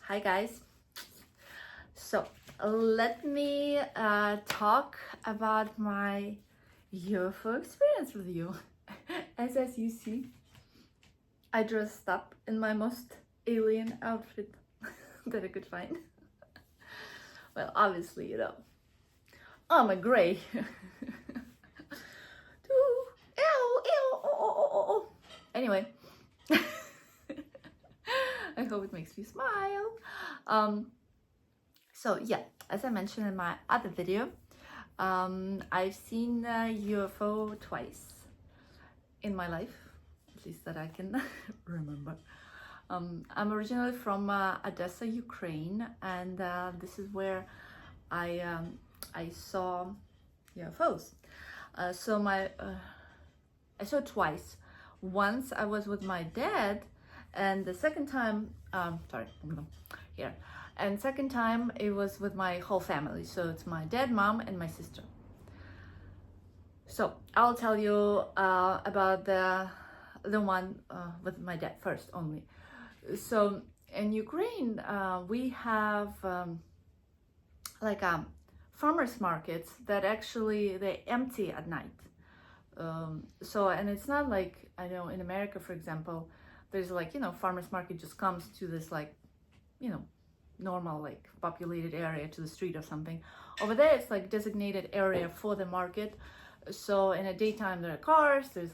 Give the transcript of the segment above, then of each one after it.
Hi guys. So let me talk about my UFO experience with you. As you see, I dressed up in my most alien outfit that I could find. Well, obviously, I'm a gray. Anyway, I hope it makes you smile. So yeah, as I mentioned in my other video, I've seen a UFO twice in my life, at least that I can remember. I'm originally from Odessa, Ukraine, and this is where I saw UFOs. I saw it twice. Once I was with my dad, and the second time, here. And second time it was with my whole family. So it's my dad, mom, and my sister. So I'll tell you about the one with my dad first only. So in Ukraine, we have farmers markets that actually they empty at night. And it's not like, I know in America, for example, there's farmers market just comes to this normal populated area to the street or something. Over there it's like designated area for the market. So in the daytime there are cars, there's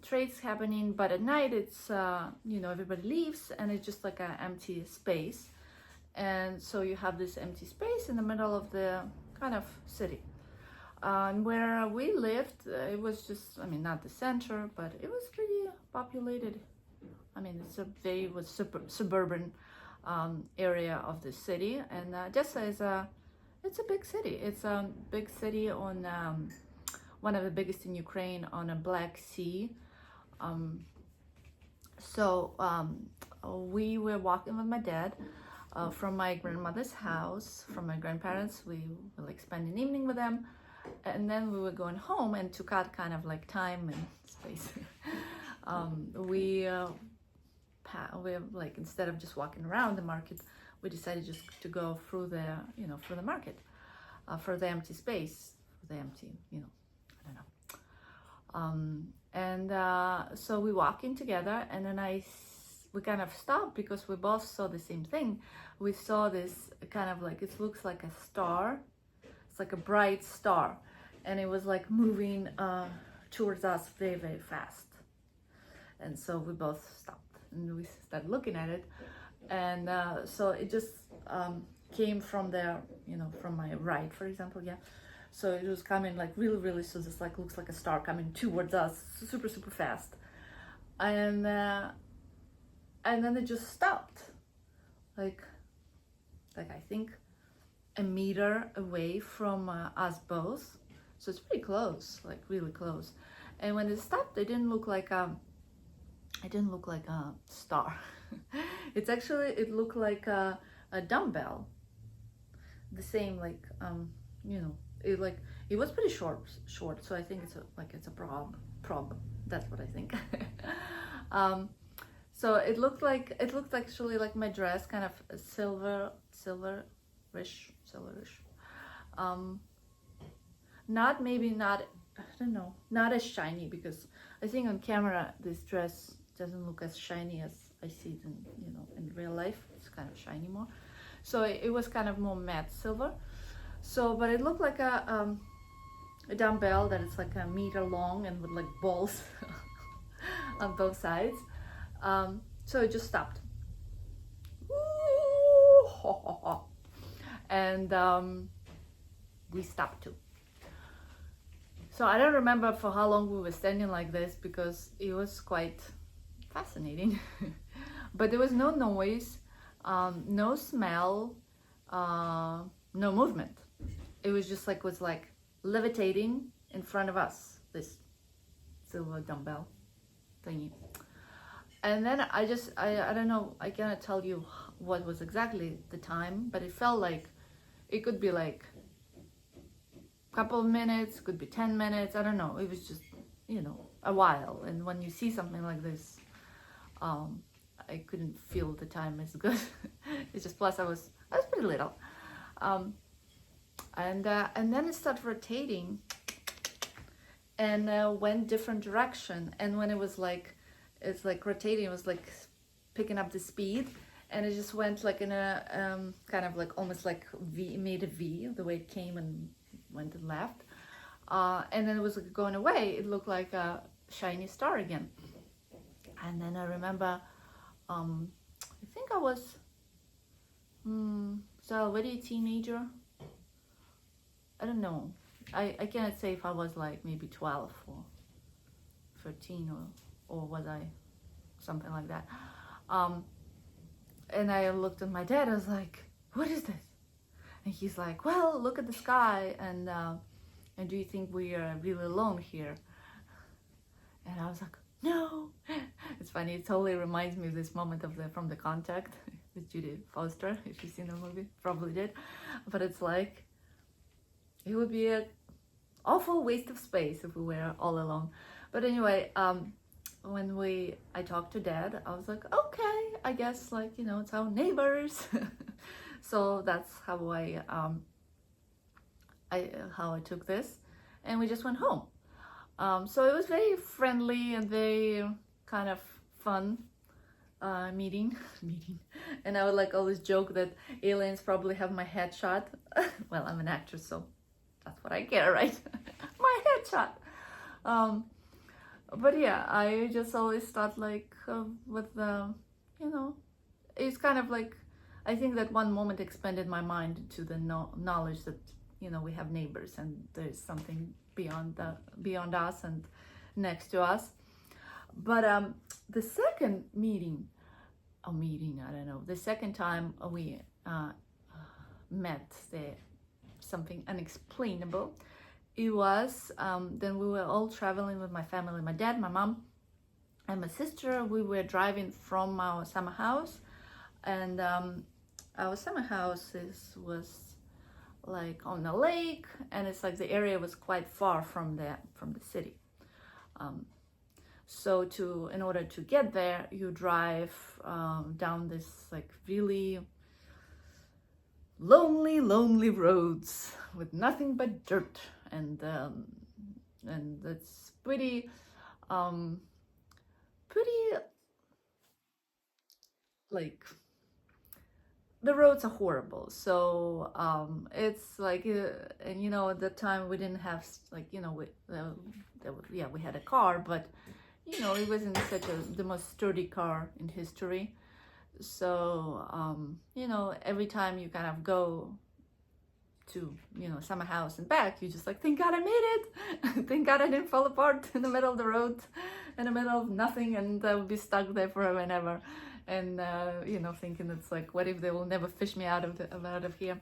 trades happening, but at night it's everybody leaves and it's just like an empty space. And so you have this empty space in the middle of the kind of city. And where we lived, it was just, not the center, but it was pretty populated. It was suburban area of the city, and Odessa it's a big city. It's a big city on one of the biggest in Ukraine on a Black Sea. We were walking with my dad from my grandmother's house, from my grandparents. We were spend an evening with them, and then we were going home. And to cut kind of time and space, we instead of just walking around the market, we decided just to go through the market, for the empty space, for the empty, I don't know. So we walk in together, and then we kind of stopped because we both saw the same thing. We saw this kind of it looks like a star. It's like a bright star, and it was moving towards us very, very fast. And so we both stopped and we started looking at it. And so it just came from there, from my right, for example, yeah. So it was coming really, really, so this looks like a star coming towards us super, super fast. And then it just stopped, I think a meter away from us both. So it's pretty close, really close. And when it stopped, it didn't look like a star. It looked like a dumbbell. The same, it was pretty short. So I think it's a problem. That's what I think. So it looked actually like my dress, kind of silverish. Not as shiny, because I think on camera this dress doesn't look as shiny as I see it in real life. It's kind of shiny more. So it was kind of more matte silver. So, but it looked like a dumbbell that is a meter long and with balls on both sides. So it just stopped. And we stopped too. So I don't remember for how long we were standing like this, because it was quite fascinating. But there was no noise, no smell, no movement. It was just levitating in front of us, this silver dumbbell thingy. And then I don't know, I cannot tell you what was exactly the time, but it felt like it could be couple of minutes, could be 10 minutes, I don't know. It was just, a while. And when you see something like this, I couldn't feel the time as good. It's just, plus I was pretty little. And then it started rotating and went different direction. And when it was like, it's like rotating, it was like picking up the speed, and it just went like in a kind of like almost like V, made a V, the way it came and went and left. And then it was like going away. It looked like a shiny star again. And then I remember, I think I was, so already a teenager. I don't know. I cannot say if I was like maybe 12 or 13 or was I something like that. And I looked at my dad. I was like, "What is this?" And he's like, "Well, look at the sky, and do you think we are really alone here?" And I was like, "No." It's funny. It totally reminds me of this moment of from The Contact with Judy Foster. If you've seen the movie, probably did. But it's like, it would be an awful waste of space if we were all alone. But anyway, when I talked to Dad, I was like, okay, I guess, like, you know, it's our neighbors. So that's how I took this, and we just went home. So it was very friendly and very kind of fun meeting. And I would like always joke that aliens probably have my headshot. Well, I'm an actress, so that's what I get, right? My headshot. But yeah, I just always thought like with you know, it's kind of like, I think that one moment expanded my mind to the knowledge that, you know, we have neighbors and there's something beyond us and next to us. But the second I don't know, the second time we met something unexplainable. It was, then we were all traveling with my family, my dad, my mom, and my sister. We were driving from our summer house, and our summer house was like on a lake, and it's like the area was quite far from the city. So in order to get there, you drive down this like really lonely roads with nothing but dirt, and it's pretty like, the roads are horrible. So it's like, and you know, at that time we didn't have, like, you know, we had a car, but you know, it wasn't the most sturdy car in history. So you know, every time you kind of go to, you know, summer house and back, you just like, thank God I made it. Thank God I didn't fall apart in the middle of the road, in the middle of nothing, and I would be stuck there forever and ever. And you know, thinking it's like, what if they will never fish me out of here?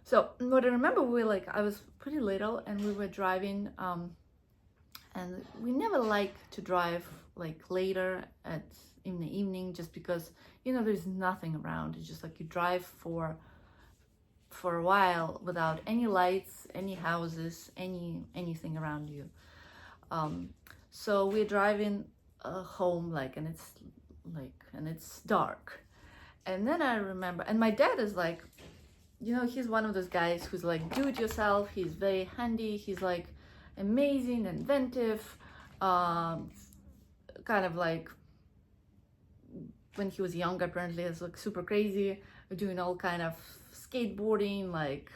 So what I remember, I was pretty little, and we were driving, and we never like to drive like later in the evening, just because, you know, there's nothing around. It's just like you drive for a while without any lights, any houses, anything around you. So we're driving home, and it's dark. And then I remember, and my dad is like, you know, he's one of those guys who's like, do it yourself. He's very handy. He's like amazing, inventive, kind of like, when he was younger, apparently is like super crazy, doing all kind of skateboarding, like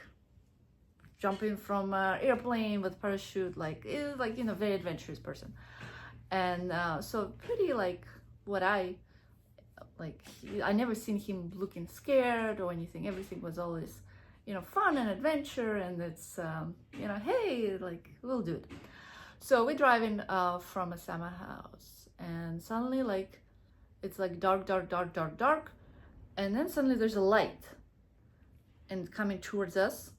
jumping from an airplane with parachute, like, it was like, you know, very adventurous person. And so pretty like what I never seen him looking scared or anything. Everything was always, you know, fun and adventure, and it's you know, hey, like, we'll do it. So we're driving from a summer house, and suddenly, like, it's like dark, and then suddenly there's a light and coming towards us,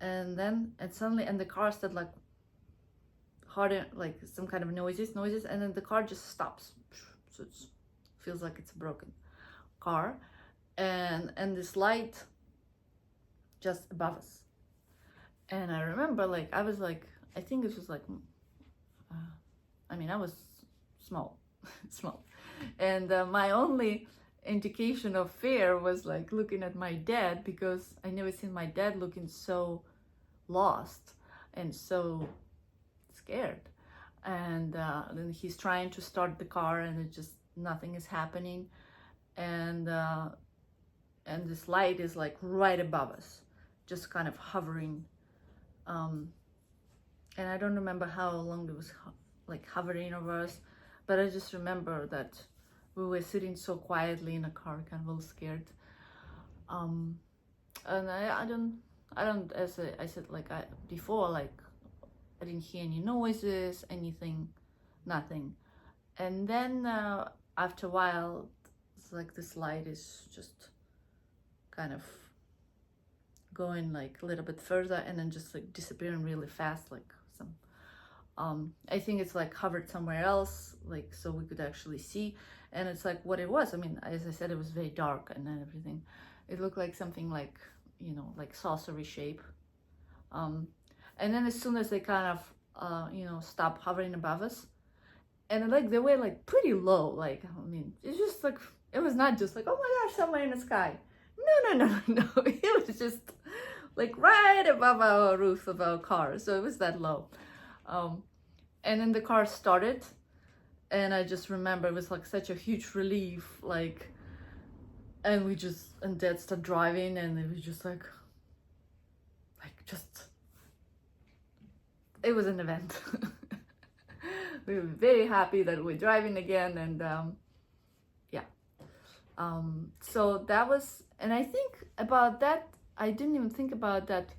and suddenly the car started like harder, like some kind of noises, and then the car just stops. So it feels like it's a broken car, and this light just above us. And I remember, like, I was like, I think it was like, I mean, I was small, And my only indication of fear was like looking at my dad, because I never seen my dad looking so lost and so scared. And then he's trying to start the car, and it just nothing is happening. And this light is like right above us, just kind of hovering. And I don't remember how long it was like hovering over us, but I just remember that we were sitting so quietly in a car, kind of a little scared. And I don't, as I said, like before, like I didn't hear any noises, anything, nothing. And then after a while, it's like this light is just kind of going like a little bit further, and then just like disappearing really fast, like some I think it's like hovered somewhere else, like so we could actually see. And it's like what it was, I mean, as I said, it was very dark, and then everything, it looked like something like, you know, like saucery shape. And then as soon as they kind of you know, stopped hovering above us, and like they were like pretty low, like, I mean, it's just like, it was not just like, oh my gosh, somewhere in the sky. No, it was just like right above our roof of our car, so it was that low. And then the car started, and I just remember it was like such a huge relief, like, and Dad started driving, and it was just like just, it was an event. We were very happy that we're driving again, and yeah. So that was, and I think about that, I didn't even think about that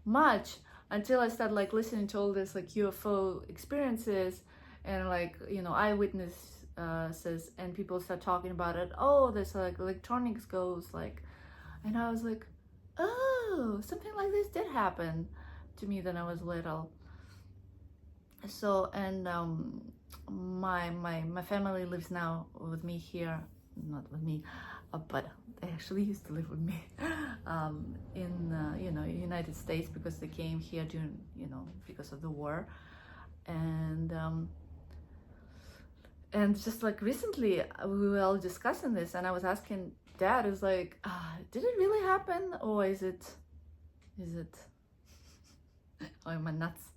much until I started like listening to all this like UFO experiences, and like, you know, eyewitness says, and people start talking about it. Oh, there's like electronics goes like, and I was like, oh, something like this did happen to me when I was little. So, and my family lives now with me here, not with me, but they actually used to live with me in you know, United States, because they came here during, you know, because of the war. And just like recently we were all discussing this, and I was asking Dad, is like, did it really happen, or is it or am I nuts?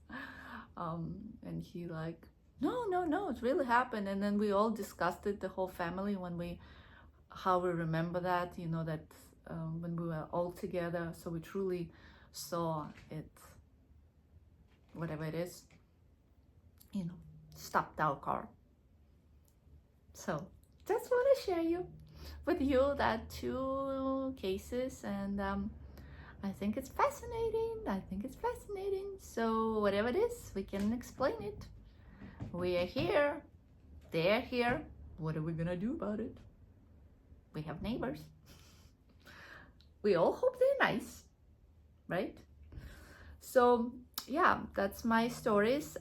And he like, no, it really happened. And then we all discussed it, the whole family, how we remember that, you know, that when we were all together, so we truly saw it, whatever it is, you know, stopped our car. So just want to share with you that two cases, and I think it's fascinating. So whatever it is, we can explain it. We are here, they're here. What are we gonna do about it? We have neighbors. We all hope they're nice, right? So yeah, that's my stories.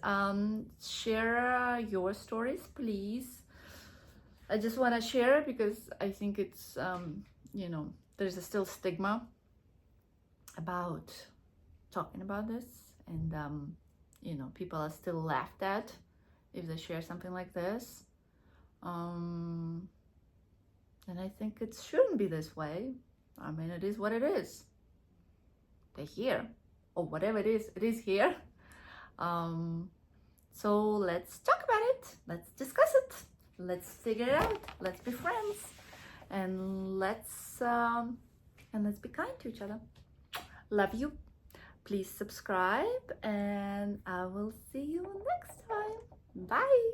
Share your stories, please. I just want to share because I think it's you know, there's still stigma about talking about this, and you know, people are still laughed at if they share something like this, and I think it shouldn't be this way. I mean, it is what it is. They're here, or whatever it is here. So let's talk about it, let's discuss it, let's figure it out, let's be friends, and let's be kind to each other. Love you. Please subscribe, and I will see you next time. Bye.